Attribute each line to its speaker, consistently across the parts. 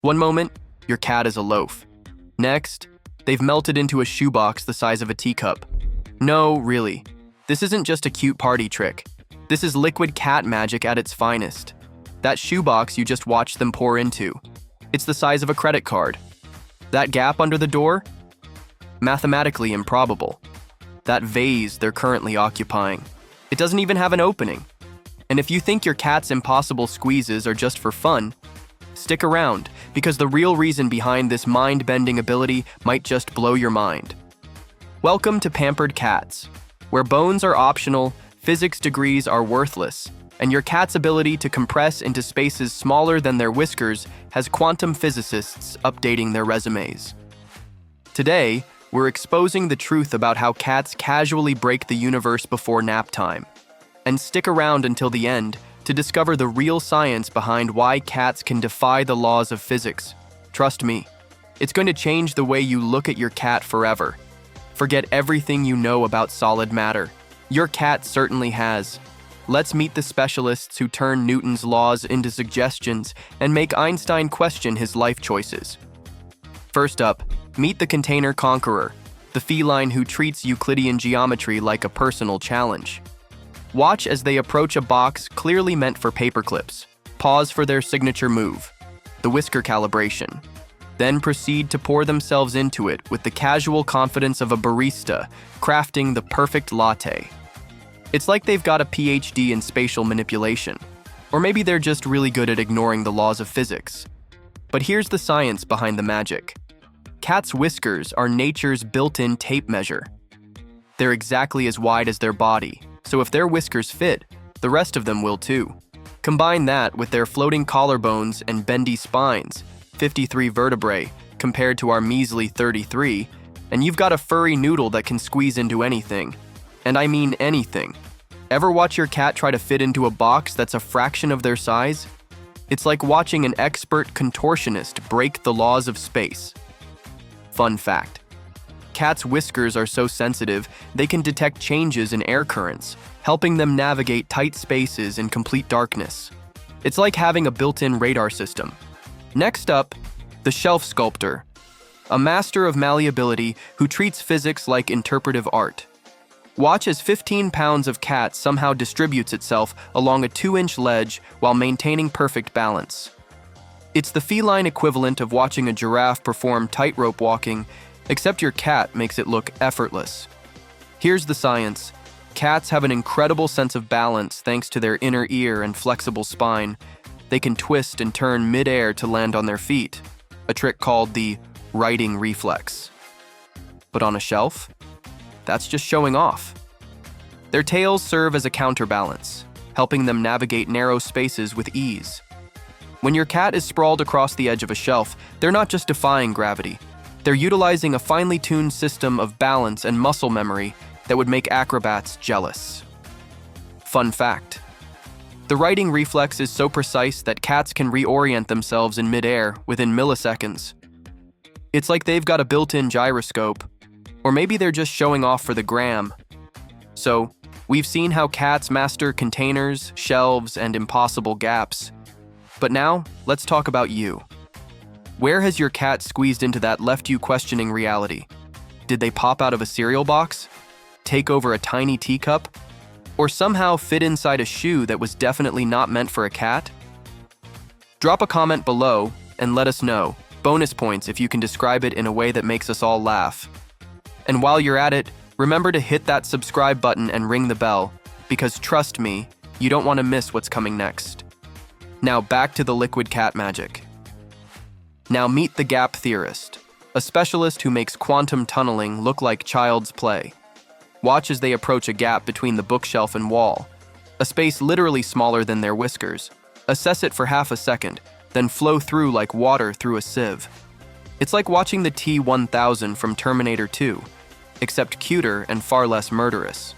Speaker 1: One moment, your cat is a loaf. Next, they've melted into a shoebox the size of a teacup. No, really. This isn't just a cute party trick. This is liquid cat magic at its finest. That shoebox you just watched them pour into. It's the size of a credit card. That gap under the door? Mathematically improbable. That vase they're currently occupying. It doesn't even have an opening. And if you think your cat's impossible squeezes are just for fun, stick around, because the real reason behind this mind-bending ability might just blow your mind. Welcome to Pampered Cats, where bones are optional, physics degrees are worthless, and your cat's ability to compress into spaces smaller than their whiskers has quantum physicists updating their resumes. Today, we're exposing the truth about how cats casually break the universe before nap time. And stick around until the end to discover the real science behind why cats can defy the laws of physics. Trust me, it's going to change the way you look at your cat forever. Forget everything you know about solid matter. Your cat certainly has. Let's meet the specialists who turn Newton's laws into suggestions and make Einstein question his life choices. First up, meet the Container Conqueror, the feline who treats Euclidean geometry like a personal challenge. Watch as they approach a box clearly meant for paperclips. Pause for their signature move, the whisker calibration. Then proceed to pour themselves into it with the casual confidence of a barista crafting the perfect latte. It's like they've got a PhD in spatial manipulation. Or maybe they're just really good at ignoring the laws of physics. But here's the science behind the magic. Cats' whiskers are nature's built-in tape measure. They're exactly as wide as their body, so if their whiskers fit, the rest of them will too. Combine that with their floating collarbones and bendy spines, 53 vertebrae compared to our measly 33, and you've got a furry noodle that can squeeze into anything. And I mean anything. Ever watch your cat try to fit into a box that's a fraction of their size? It's like watching an expert contortionist break the laws of space. Fun fact. Cats' whiskers are so sensitive, they can detect changes in air currents, helping them navigate tight spaces in complete darkness. It's like having a built-in radar system. Next up, the Shelf Sculptor, a master of malleability who treats physics like interpretive art. Watch as 15 pounds of cat somehow distributes itself along a 2-inch ledge while maintaining perfect balance. It's the feline equivalent of watching a giraffe perform tightrope walking, except your cat makes it look effortless. Here's the science. Cats have an incredible sense of balance thanks to their inner ear and flexible spine. They can twist and turn mid-air to land on their feet, a trick called the writing reflex. But on a shelf? That's just showing off. Their tails serve as a counterbalance, helping them navigate narrow spaces with ease. When your cat is sprawled across the edge of a shelf, they're not just defying gravity. They're utilizing a finely tuned system of balance and muscle memory that would make acrobats jealous. Fun fact. The writing reflex is so precise that cats can reorient themselves in midair within milliseconds. It's like they've got a built-in gyroscope, or maybe they're just showing off for the gram. So, we've seen how cats master containers, shelves, and impossible gaps. But now, let's talk about you. Where has your cat squeezed into that left you questioning reality? Did they pop out of a cereal box? Take over a tiny teacup? Or somehow fit inside a shoe that was definitely not meant for a cat? Drop a comment below and let us know. Bonus points if you can describe it in a way that makes us all laugh. And while you're at it, remember to hit that subscribe button and ring the bell, because trust me, you don't want to miss what's coming next. Now back to the liquid cat magic. Now meet the Gap Theorist, a specialist who makes quantum tunneling look like child's play. Watch as they approach a gap between the bookshelf and wall, a space literally smaller than their whiskers. Assess it for half a second, then flow through like water through a sieve. It's like watching the T-1000 from Terminator 2, except cuter and far less murderous.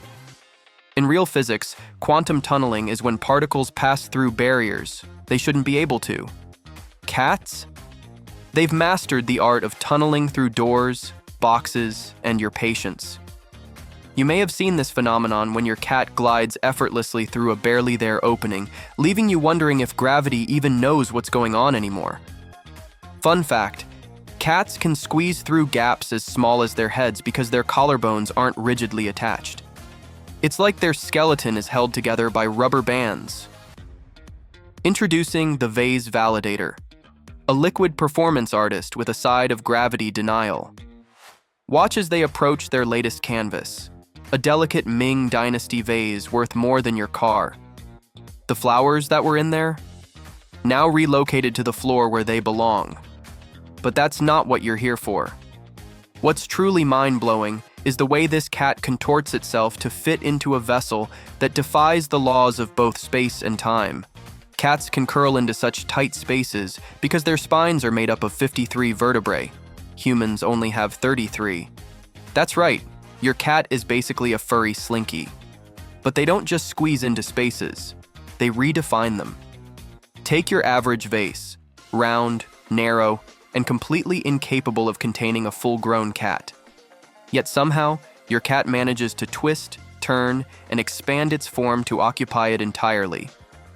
Speaker 1: In real physics, quantum tunneling is when particles pass through barriers they shouldn't be able to. Cats? They've mastered the art of tunneling through doors, boxes, and your patience. You may have seen this phenomenon when your cat glides effortlessly through a barely there opening, leaving you wondering if gravity even knows what's going on anymore. Fun fact, cats can squeeze through gaps as small as their heads because their collarbones aren't rigidly attached. It's like their skeleton is held together by rubber bands. Introducing the Vase Validator, a liquid performance artist with a side of gravity denial. Watch as they approach their latest canvas, a delicate Ming Dynasty vase worth more than your car. The flowers that were in there? Now relocated to the floor where they belong. But that's not what you're here for. What's truly mind-blowing is the way this cat contorts itself to fit into a vessel that defies the laws of both space and time. Cats can curl into such tight spaces because their spines are made up of 53 vertebrae. Humans only have 33. That's right, your cat is basically a furry slinky. But they don't just squeeze into spaces, they redefine them. Take your average vase, round, narrow, and completely incapable of containing a full-grown cat. Yet somehow, your cat manages to twist, turn, and expand its form to occupy it entirely,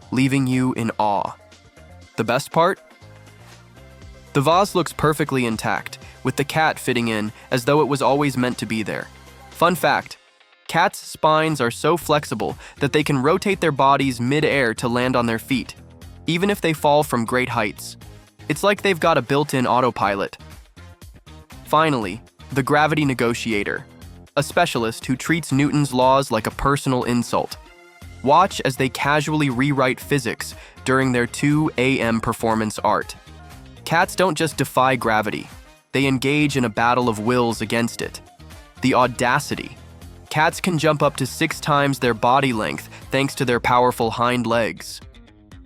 Speaker 1: leaving you in awe. The best part? The vase looks perfectly intact, with the cat fitting in as though it was always meant to be there. Fun fact, cats' spines are so flexible that they can rotate their bodies mid-air to land on their feet, even if they fall from great heights. It's like they've got a built-in autopilot. Finally, the Gravity Negotiator, a specialist who treats Newton's laws like a personal insult. Watch as they casually rewrite physics during their 2 a.m. performance art. Cats don't just defy gravity, they engage in a battle of wills against it. The audacity. Cats can jump up to 6 times their body length thanks to their powerful hind legs.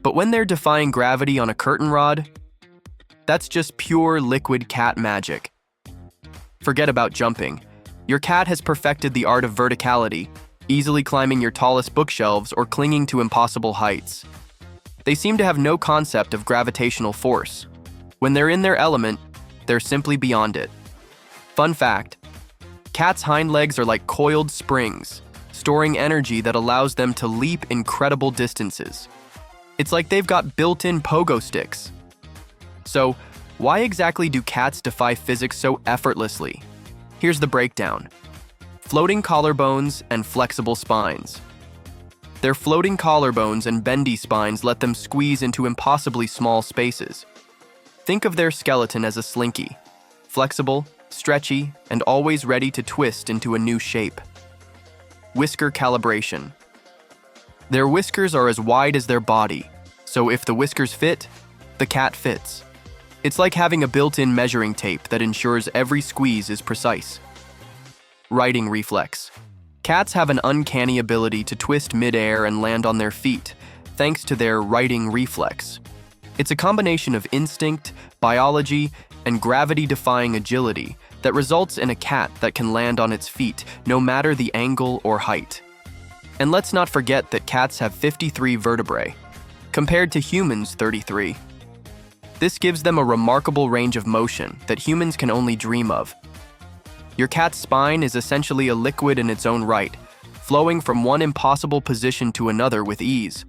Speaker 1: But when they're defying gravity on a curtain rod, that's just pure liquid cat magic. Forget about jumping. Your cat has perfected the art of verticality, easily climbing your tallest bookshelves or clinging to impossible heights. They seem to have no concept of gravitational force. When they're in their element, they're simply beyond it. Fun fact, cats' hind legs are like coiled springs, storing energy that allows them to leap incredible distances. It's like they've got built-in pogo sticks. So, why exactly do cats defy physics so effortlessly? Here's the breakdown. Floating collarbones and flexible spines. Their floating collarbones and bendy spines let them squeeze into impossibly small spaces. Think of their skeleton as a slinky, flexible, stretchy, and always ready to twist into a new shape. Whisker calibration. Their whiskers are as wide as their body, so if the whiskers fit, the cat fits. It's like having a built-in measuring tape that ensures every squeeze is precise. Riding reflex. Cats have an uncanny ability to twist mid-air and land on their feet, thanks to their riding reflex. It's a combination of instinct, biology, and gravity-defying agility that results in a cat that can land on its feet no matter the angle or height. And let's not forget that cats have 53 vertebrae, compared to humans' 33. This gives them a remarkable range of motion that humans can only dream of. Your cat's spine is essentially a liquid in its own right, flowing from one impossible position to another with ease.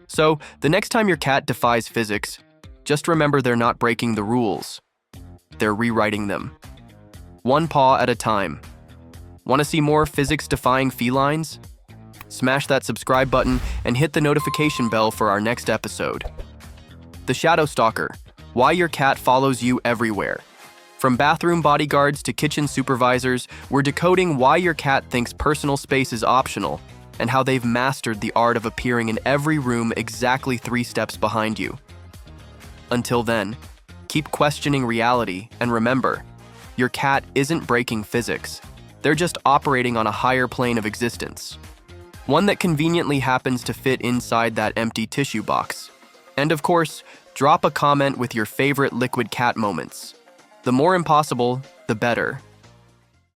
Speaker 1: So, the next time your cat defies physics, just remember they're not breaking the rules. They're rewriting them. One paw at a time. Want to see more physics-defying felines? Smash that subscribe button and hit the notification bell for our next episode. The Shadow Stalker, why your cat follows you everywhere. From bathroom bodyguards to kitchen supervisors, we're decoding why your cat thinks personal space is optional and how they've mastered the art of appearing in every room exactly 3 steps behind you. Until then, keep questioning reality and remember, your cat isn't breaking physics. They're just operating on a higher plane of existence. One that conveniently happens to fit inside that empty tissue box. And of course, drop a comment with your favorite liquid cat moments. The more impossible, the better.